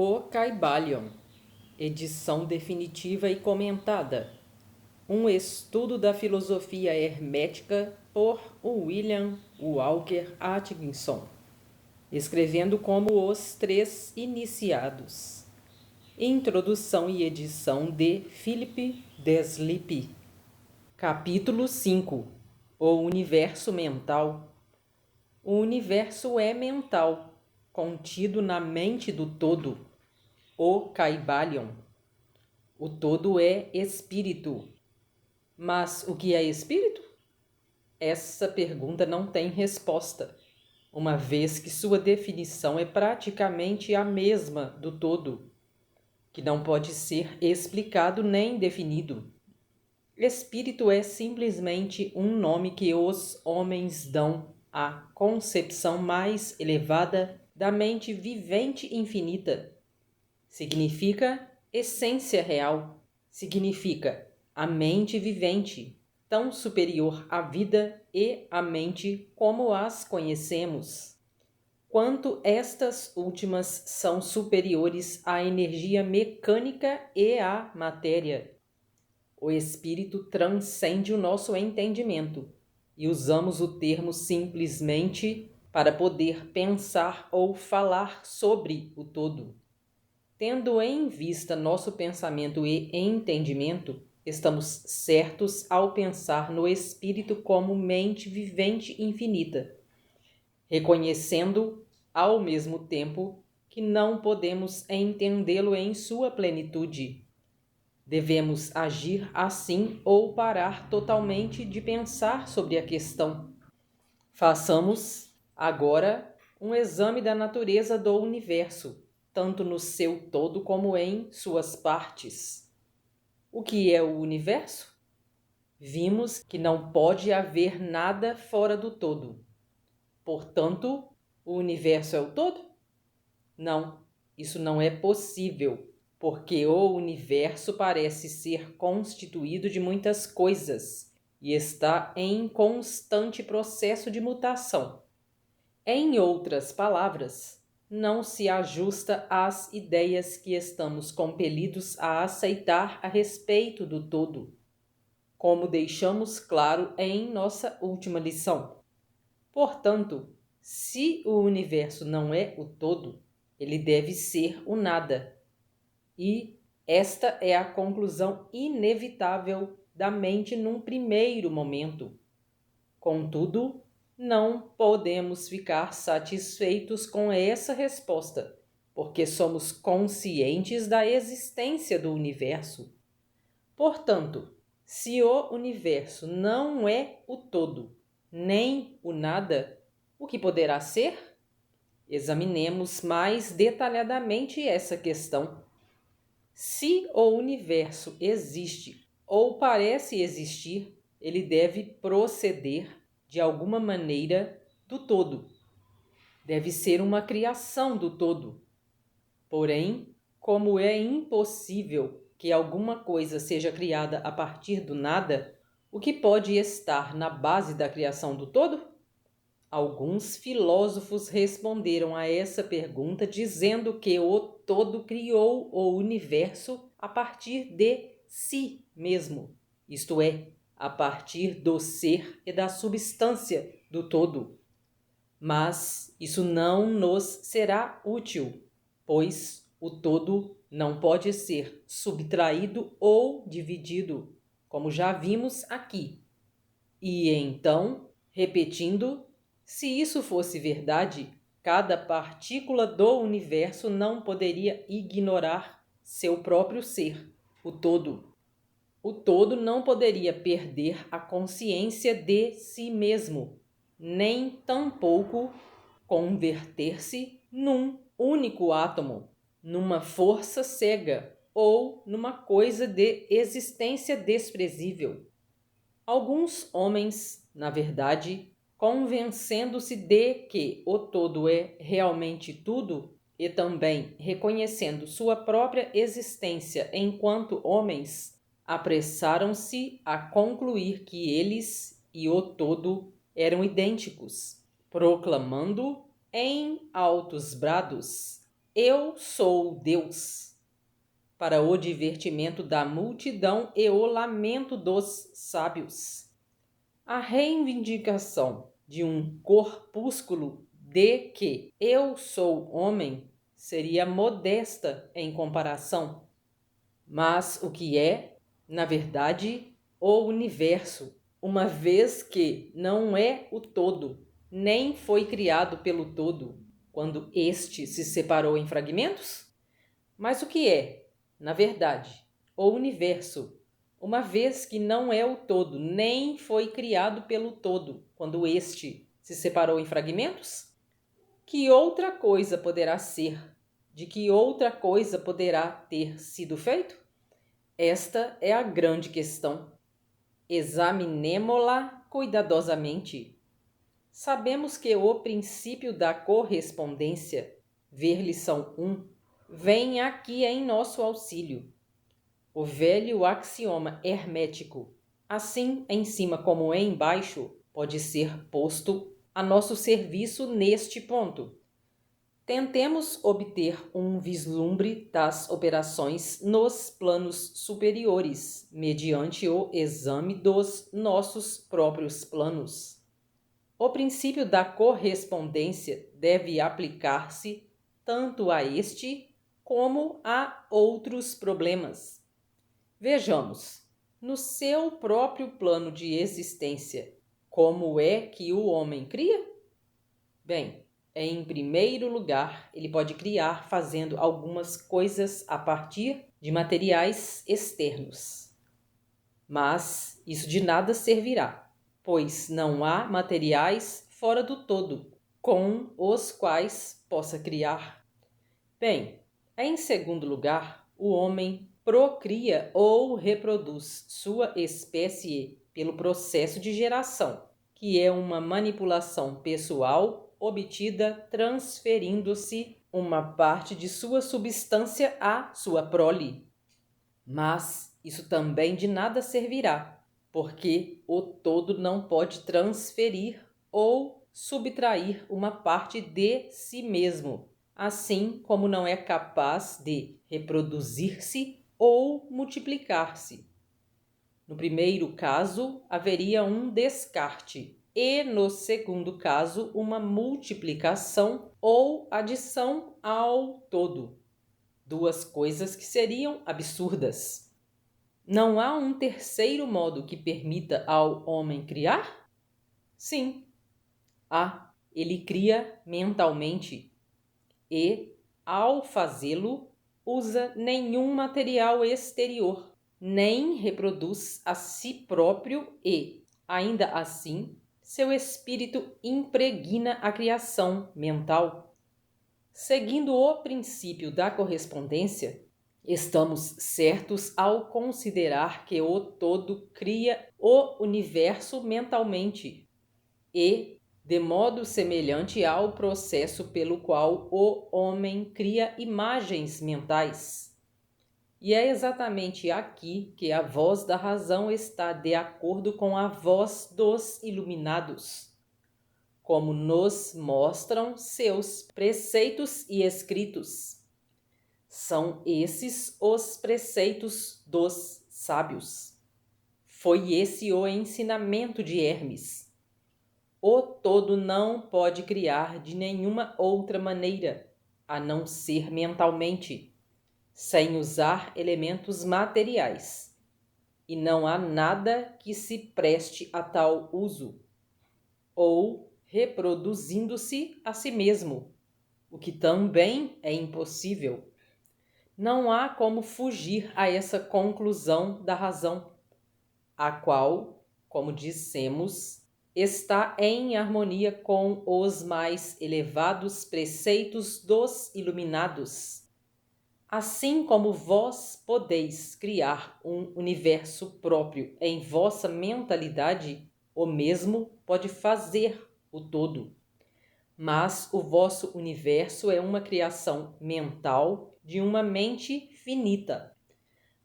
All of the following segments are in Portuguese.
O Kybalion, edição definitiva e comentada. Um estudo da filosofia hermética por William Walker Atkinson, escrevendo como Os Três Iniciados. Introdução e edição de Philip Deslip. Capítulo 5. O universo mental. O universo é mental, contido na mente do todo, o Kybalion. O todo é espírito. Mas o que é espírito? Essa pergunta não tem resposta, uma vez que sua definição é praticamente a mesma do todo, que não pode ser explicado nem definido. Espírito é simplesmente um nome que os homens dão à concepção mais elevada da mente vivente infinita. Significa essência real, significa a mente vivente, tão superior à vida e à mente como as conhecemos, quanto estas últimas são superiores à energia mecânica e à matéria. O espírito transcende o nosso entendimento e usamos o termo simplesmente para poder pensar ou falar sobre o todo. Tendo em vista nosso pensamento e entendimento, estamos certos ao pensar no espírito como mente vivente infinita, reconhecendo ao mesmo tempo que não podemos entendê-lo em sua plenitude. Devemos agir assim ou parar totalmente de pensar sobre a questão. Façamos, agora, um exame da natureza do universo, tanto no seu todo como em suas partes. O que é o universo? Vimos que não pode haver nada fora do todo. Portanto, o universo é o todo? Não, isso não é possível, porque o universo parece ser constituído de muitas coisas e está em constante processo de mutação. Em outras palavras, não se ajusta às ideias que estamos compelidos a aceitar a respeito do todo, como deixamos claro em nossa última lição. Portanto, se o universo não é o todo, ele deve ser o nada. E esta é a conclusão inevitável da mente num primeiro momento. Contudo, não podemos ficar satisfeitos com essa resposta, porque somos conscientes da existência do universo. Portanto, se o universo não é o todo, nem o nada, o que poderá ser? Examinemos mais detalhadamente essa questão. Se o universo existe ou parece existir, ele deve proceder de alguma maneira do todo. Deve ser uma criação do todo. Porém, como é impossível que alguma coisa seja criada a partir do nada, o que pode estar na base da criação do todo? Alguns filósofos responderam a essa pergunta dizendo que o todo criou o universo a partir de si mesmo, isto é, a partir do ser e da substância do todo. Mas isso não nos será útil, pois o todo não pode ser subtraído ou dividido, como já vimos aqui. E então, repetindo, se isso fosse verdade, cada partícula do universo não poderia ignorar seu próprio ser, o todo. O todo não poderia perder a consciência de si mesmo, nem tampouco converter-se num único átomo, numa força cega ou numa coisa de existência desprezível. Alguns homens, na verdade, convencendo-se de que o todo é realmente tudo e também reconhecendo sua própria existência enquanto homens, apressaram-se a concluir que eles e o todo eram idênticos, proclamando em altos brados: Eu sou Deus, para o divertimento da multidão e o lamento dos sábios. A reivindicação de um corpúsculo de que eu sou homem seria modesta em comparação, mas o que é, na verdade, o universo, uma vez que não é o todo, nem foi criado pelo todo, quando este se separou em fragmentos? Mas o que é, na verdade, o universo, uma vez que não é o todo, nem foi criado pelo todo, quando este se separou em fragmentos? Que outra coisa poderá ser? De que outra coisa poderá ter sido feito? Esta é a grande questão. Examinemo-la cuidadosamente. Sabemos que o princípio da correspondência, ver lição 1, vem aqui em nosso auxílio. O velho axioma hermético, assim em cima como embaixo, pode ser posto a nosso serviço neste ponto. Tentemos obter um vislumbre das operações nos planos superiores, mediante o exame dos nossos próprios planos. O princípio da correspondência deve aplicar-se tanto a este como a outros problemas. Vejamos, no seu próprio plano de existência, como é que o homem cria? Bem, em primeiro lugar, ele pode criar fazendo algumas coisas a partir de materiais externos. Mas isso de nada servirá, pois não há materiais fora do todo com os quais possa criar. Bem, em segundo lugar, o homem procria ou reproduz sua espécie pelo processo de geração, que é uma manipulação pessoal obtida transferindo-se uma parte de sua substância à sua prole. Mas isso também de nada servirá, porque o todo não pode transferir ou subtrair uma parte de si mesmo, assim como não é capaz de reproduzir-se ou multiplicar-se. No primeiro caso, haveria um descarte, e no segundo caso, uma multiplicação ou adição ao todo. Duas coisas que seriam absurdas. Não há um terceiro modo que permita ao homem criar? Sim, há. Ele cria mentalmente e, ao fazê-lo, usa nenhum material exterior, nem reproduz a si próprio e, ainda assim, seu espírito impregna a criação mental. Seguindo o princípio da correspondência, estamos certos ao considerar que o todo cria o universo mentalmente e, de modo semelhante ao processo pelo qual o homem cria imagens mentais. E é exatamente aqui que a voz da razão está de acordo com a voz dos iluminados, como nos mostram seus preceitos e escritos. São esses os preceitos dos sábios. Foi esse o ensinamento de Hermes. O todo não pode criar de nenhuma outra maneira, a não ser mentalmente, sem usar elementos materiais. E não há nada que se preste a tal uso, ou reproduzindo-se a si mesmo, o que também é impossível. Não há como fugir a essa conclusão da razão, a qual, como dissemos, está em harmonia com os mais elevados preceitos dos iluminados. Assim como vós podeis criar um universo próprio em vossa mentalidade, o mesmo pode fazer o todo. Mas o vosso universo é uma criação mental de uma mente finita,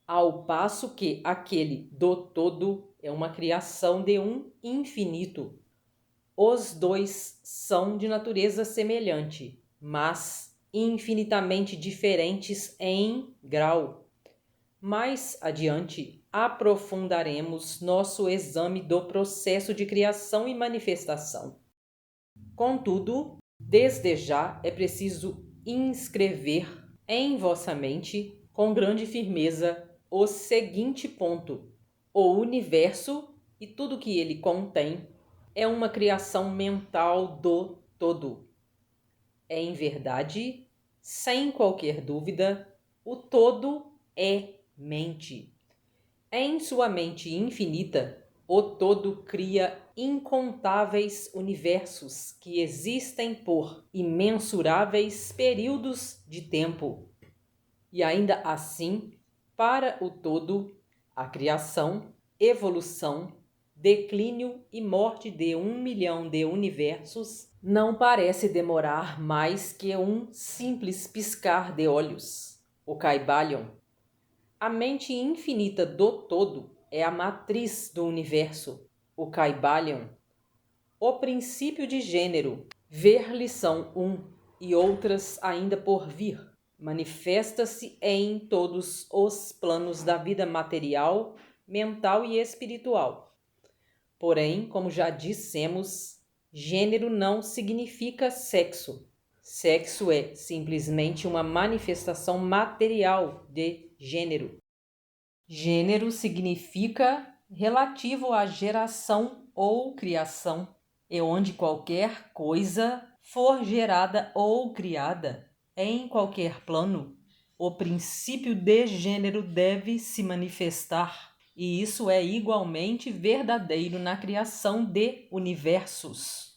ao passo que aquele do todo é uma criação de um infinito. Os dois são de natureza semelhante, mas infinitamente diferentes em grau. Mais adiante, aprofundaremos nosso exame do processo de criação e manifestação. Contudo, desde já é preciso inscrever em vossa mente, com grande firmeza, o seguinte ponto: o universo e tudo que ele contém é uma criação mental do todo. É, em verdade, sem qualquer dúvida, o todo é mente. Em sua mente infinita, o todo cria incontáveis universos que existem por imensuráveis períodos de tempo. E ainda assim, para o todo, a criação, evolução, declínio e morte de 1 milhão de universos não parece demorar mais que um simples piscar de olhos. O Kybalion. A mente infinita do todo é a matriz do universo, o Kybalion. O princípio de gênero, ver lição 1 e outras ainda por vir, manifesta-se em todos os planos da vida material, mental e espiritual. Porém, como já dissemos, gênero não significa sexo. Sexo é simplesmente uma manifestação material de gênero. Gênero significa relativo à geração ou criação, e onde qualquer coisa for gerada ou criada, em qualquer plano, o princípio de gênero deve se manifestar, e isso é igualmente verdadeiro na criação de universos.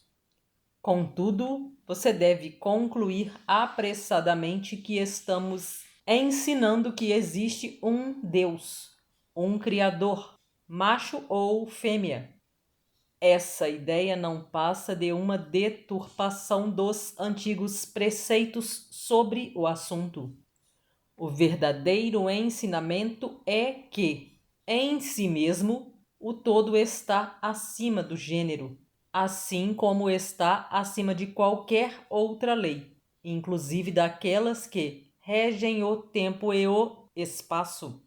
Contudo, você deve concluir apressadamente que estamos ensinando que existe um Deus, um Criador, macho ou fêmea. Essa ideia não passa de uma deturpação dos antigos preceitos sobre o assunto. O verdadeiro ensinamento é que, em si mesmo, o todo está acima do gênero, assim como está acima de qualquer outra lei, inclusive daquelas que regem o tempo e o espaço.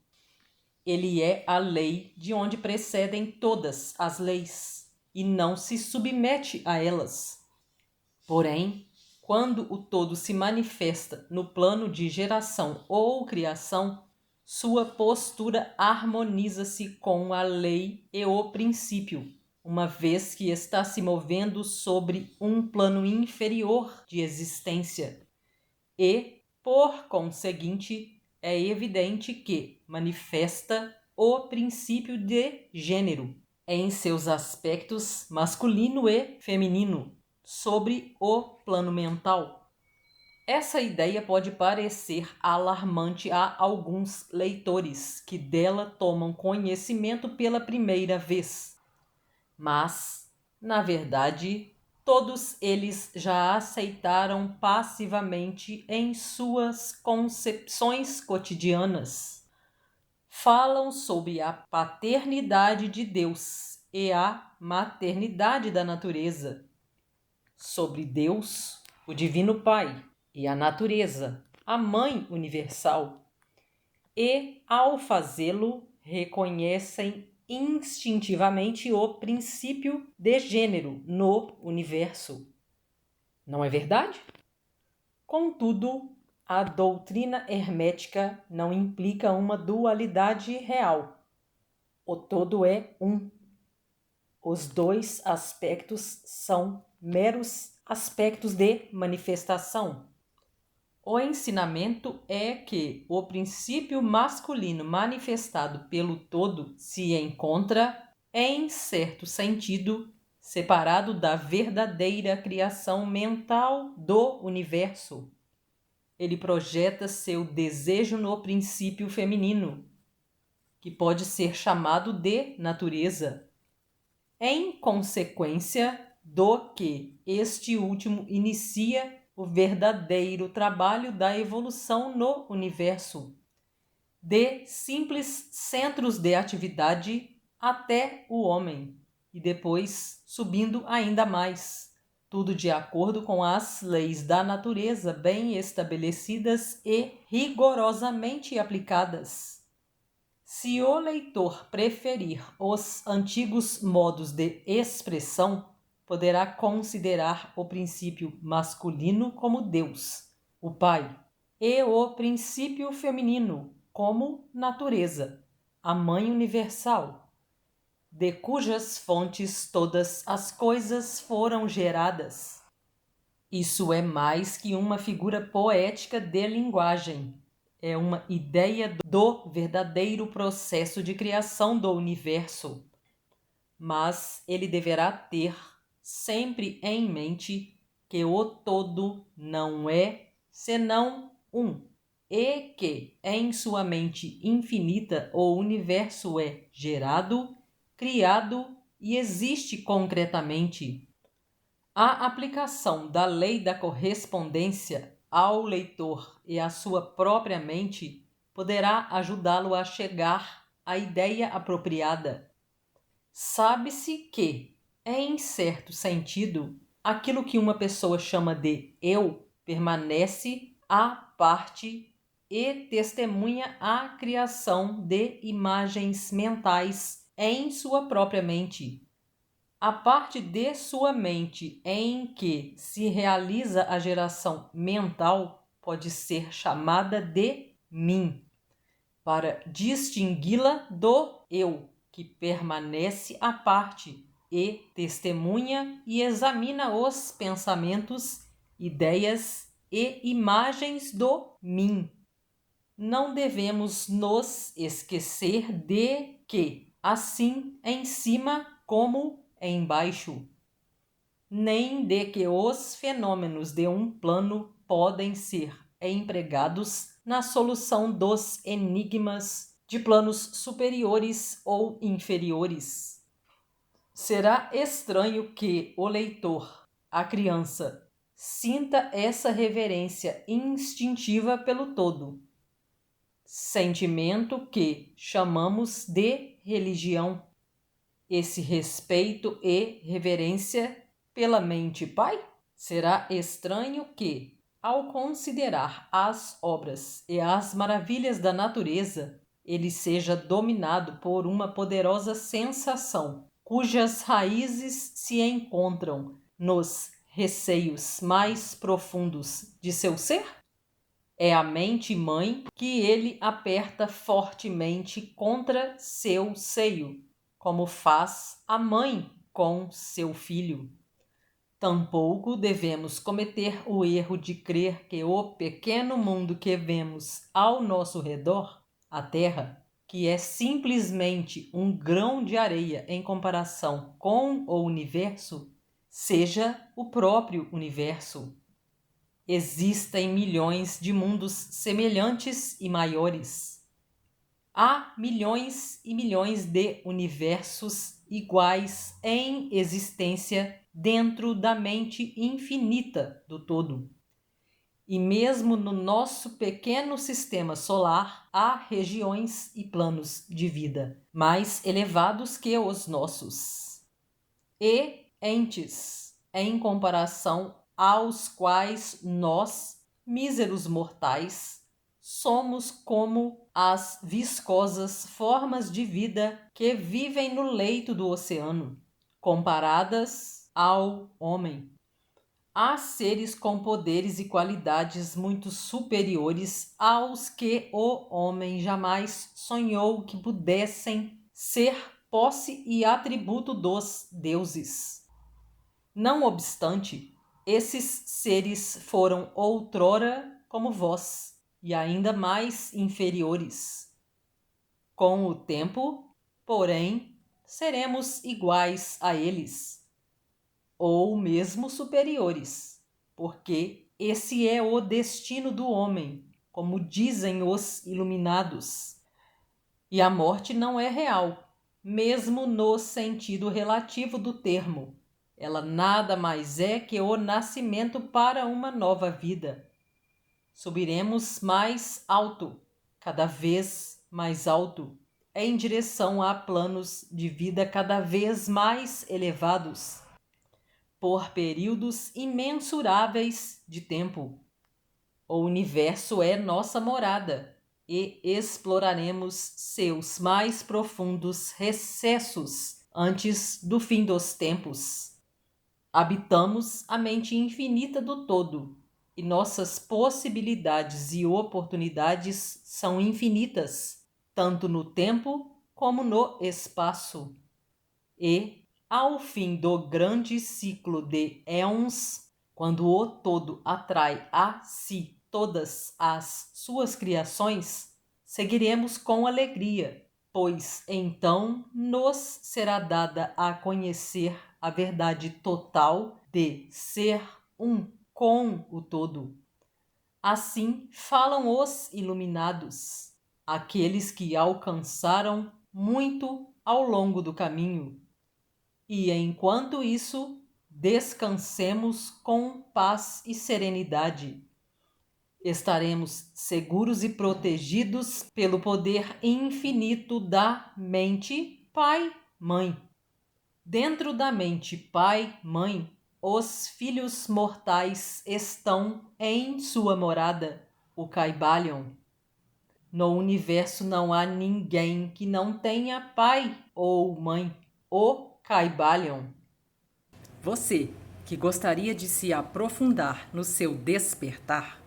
Ele é a lei de onde precedem todas as leis, e não se submete a elas. Porém, quando o todo se manifesta no plano de geração ou criação, sua postura harmoniza-se com a lei e o princípio, uma vez que está se movendo sobre um plano inferior de existência. E, por conseguinte, é evidente que manifesta o princípio de gênero em seus aspectos masculino e feminino sobre o plano mental. Essa ideia pode parecer alarmante a alguns leitores que dela tomam conhecimento pela primeira vez, mas, na verdade, todos eles já aceitaram passivamente em suas concepções cotidianas. Falam sobre a paternidade de Deus e a maternidade da natureza, sobre Deus, o Divino Pai, e a natureza, a Mãe Universal, e, ao fazê-lo, reconhecem instintivamente o princípio de gênero no universo. Não é verdade? Contudo, a doutrina hermética não implica uma dualidade real. O todo é um. Os dois aspectos são meros aspectos de manifestação. O ensinamento é que o princípio masculino manifestado pelo todo se encontra, em certo sentido, separado da verdadeira criação mental do universo. Ele projeta seu desejo no princípio feminino, que pode ser chamado de natureza, em consequência do que este último inicia o verdadeiro trabalho da evolução no universo, de simples centros de atividade até o homem, e depois subindo ainda mais, tudo de acordo com as leis da natureza bem estabelecidas e rigorosamente aplicadas. Se o leitor preferir os antigos modos de expressão, poderá considerar o princípio masculino como Deus, o Pai, e o princípio feminino como natureza, a Mãe Universal, de cujas fontes todas as coisas foram geradas. Isso é mais que uma figura poética de linguagem. É uma ideia do verdadeiro processo de criação do universo. Mas ele deverá ter sempre em mente que o todo não é senão um, e que, em sua mente infinita, o universo é gerado, criado e existe concretamente. A aplicação da lei da correspondência ao leitor e à sua própria mente poderá ajudá-lo a chegar à ideia apropriada. Sabe-se que, em certo sentido, aquilo que uma pessoa chama de eu permanece à parte e testemunha a criação de imagens mentais em sua própria mente. A parte de sua mente em que se realiza a geração mental pode ser chamada de mim, para distingui-la do eu, que permanece à parte e testemunha e examina os pensamentos, ideias e imagens do mim. Não devemos nos esquecer de que, assim em cima como embaixo, nem de que os fenômenos de um plano podem ser empregados na solução dos enigmas de planos superiores ou inferiores. Será estranho que o leitor, a criança, sinta essa reverência instintiva pelo todo, sentimento que chamamos de religião. Esse respeito e reverência pela mente pai? Será estranho que, ao considerar as obras e as maravilhas da natureza, ele seja dominado por uma poderosa sensação, cujas raízes se encontram nos receios mais profundos de seu ser? É a mente mãe que ele aperta fortemente contra seu seio, como faz a mãe com seu filho. Tampouco devemos cometer o erro de crer que o pequeno mundo que vemos ao nosso redor, a Terra, que é simplesmente um grão de areia em comparação com o universo, seja o próprio universo. Existem milhões de mundos semelhantes e maiores. Há milhões e milhões de universos iguais em existência dentro da mente infinita do todo. E mesmo no nosso pequeno sistema solar, há regiões e planos de vida mais elevados que os nossos. E entes, em comparação aos quais nós, míseros mortais, somos como as viscosas formas de vida que vivem no leito do oceano, comparadas ao homem. Há seres com poderes e qualidades muito superiores aos que o homem jamais sonhou que pudessem ser posse e atributo dos deuses. Não obstante, esses seres foram outrora como vós, e ainda mais inferiores. Com o tempo, porém, seremos iguais a eles, ou mesmo superiores, porque esse é o destino do homem, como dizem os iluminados. E a morte não é real, mesmo no sentido relativo do termo. Ela nada mais é que o nascimento para uma nova vida. Subiremos mais alto, cada vez mais alto, em direção a planos de vida cada vez mais elevados. por períodos imensuráveis de tempo. O universo é nossa morada e exploraremos seus mais profundos recessos antes do fim dos tempos. Habitamos a mente infinita do todo e nossas possibilidades e oportunidades são infinitas, tanto no tempo como no espaço. E, ao fim do grande ciclo de éons, quando o todo atrai a si todas as suas criações, seguiremos com alegria, pois então nos será dada a conhecer a verdade total de ser um com o todo. Assim falam os iluminados, aqueles que alcançaram muito ao longo do caminho. E enquanto isso, descansemos com paz e serenidade. Estaremos seguros e protegidos pelo poder infinito da mente Pai-Mãe. Dentro da mente Pai-Mãe, os filhos mortais estão em sua morada, o Kybalion. No universo não há ninguém que não tenha pai ou mãe, o Kybalion. Você que gostaria de se aprofundar no seu despertar,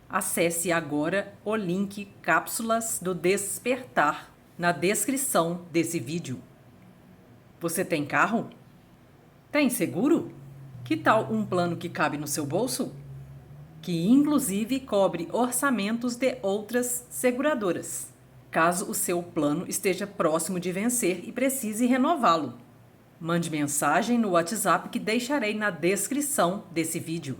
acesse agora o link Cápsulas do Despertar na descrição desse vídeo. Você tem carro? Tem seguro? Que tal um plano que cabe no seu bolso? Que inclusive cobre orçamentos de outras seguradoras, caso o seu plano esteja próximo de vencer e precise renová-lo. Mande mensagem no WhatsApp que deixarei na descrição desse vídeo.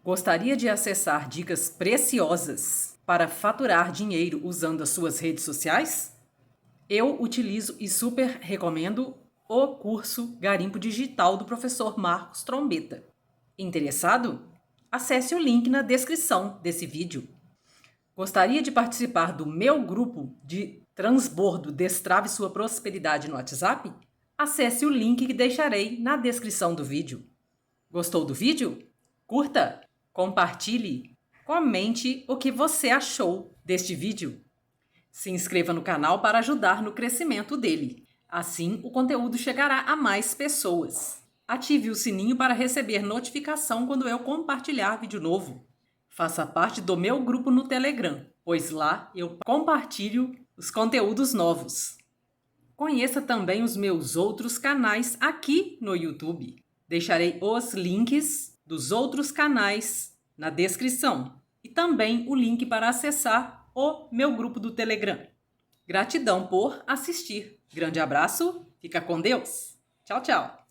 Gostaria de acessar dicas preciosas para faturar dinheiro usando as suas redes sociais? Eu utilizo e super recomendo o curso Garimpo Digital do professor Marcos Trombetta. Interessado? Acesse o link na descrição desse vídeo. Gostaria de participar do meu grupo de transbordo Destrave Sua Prosperidade no WhatsApp? Acesse o link que deixarei na descrição do vídeo. Gostou do vídeo? Curta, compartilhe, comente o que você achou deste vídeo. Se inscreva no canal para ajudar no crescimento dele. Assim, o conteúdo chegará a mais pessoas. Ative o sininho para receber notificação quando eu compartilhar vídeo novo. Faça parte do meu grupo no Telegram, pois lá eu compartilho os conteúdos novos. Conheça também os meus outros canais aqui no YouTube. Deixarei os links dos outros canais na descrição e também o link para acessar o meu grupo do Telegram. Gratidão por assistir. Grande abraço, fica com Deus. Tchau, tchau.